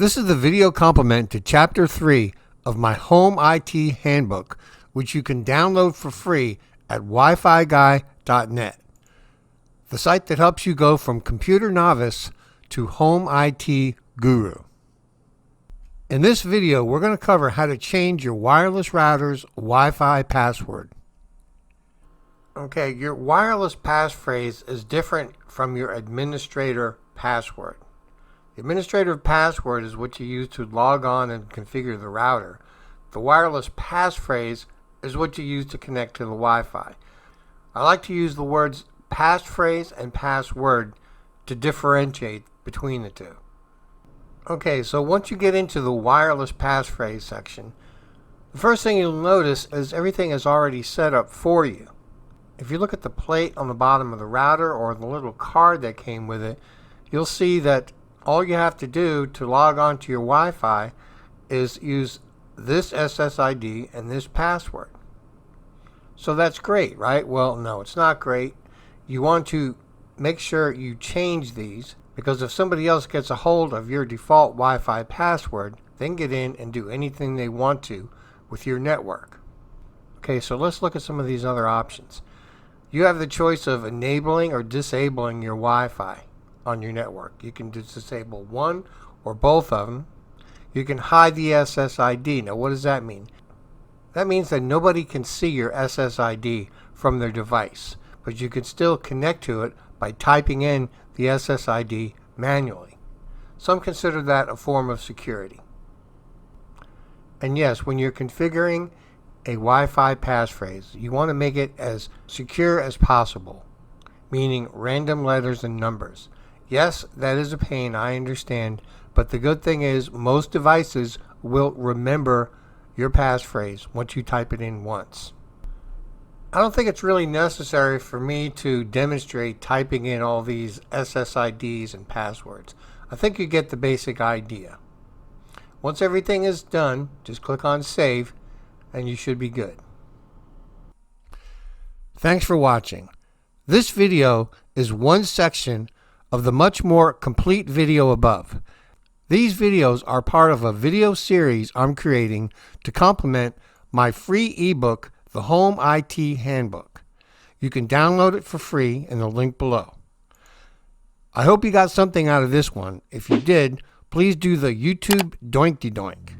This is the video complement to Chapter 3 of my Home IT Handbook, which you can download for free at wifi-guy.net, the site that helps you go from computer novice to home IT guru. In this video, we're going to cover how to change your wireless router's Wi-Fi password. Okay, your wireless passphrase is different from your administrator password. The administrator password is what you use to log on and configure the router. The wireless passphrase is what you use to connect to the Wi-Fi. I like to use the words passphrase and password to differentiate between the two. Okay, so once you get into the wireless passphrase section, the first thing you'll notice is everything is already set up for you. If you look at the plate on the bottom of the router or the little card that came with it, you'll see that all you have to do to log on to your Wi-Fi is use this SSID and this password. So that's great, right? Well, no, it's not great. You want to make sure you change these, because if somebody else gets a hold of your default Wi-Fi password, they can get in and do anything they want to with your network. Okay, so let's look at some of these other options. You have the choice of enabling or disabling your Wi-Fi on your network. You can disable one or both of them. You can hide the SSID. Now, what does that mean? That means that nobody can see your SSID from their device, but you can still connect to it by typing in the SSID manually. Some consider that a form of security. And yes, when you're configuring a Wi-Fi passphrase, you want to make it as secure as possible, meaning random letters and numbers. Yes, that is a pain, I understand, but the good thing is most devices will remember your passphrase once you type it in once. I don't think it's really necessary for me to demonstrate typing in all these SSIDs and passwords. I think you get the basic idea. Once everything is done, just click on Save and you should be good. Thanks for watching. This video is one section of the much more complete video above. These videos are part of a video series I'm creating to complement my free ebook, The Home IT Handbook. You can download it for free in the link below. I hope you got something out of this one. If you did, please do the YouTube doink-de-doink.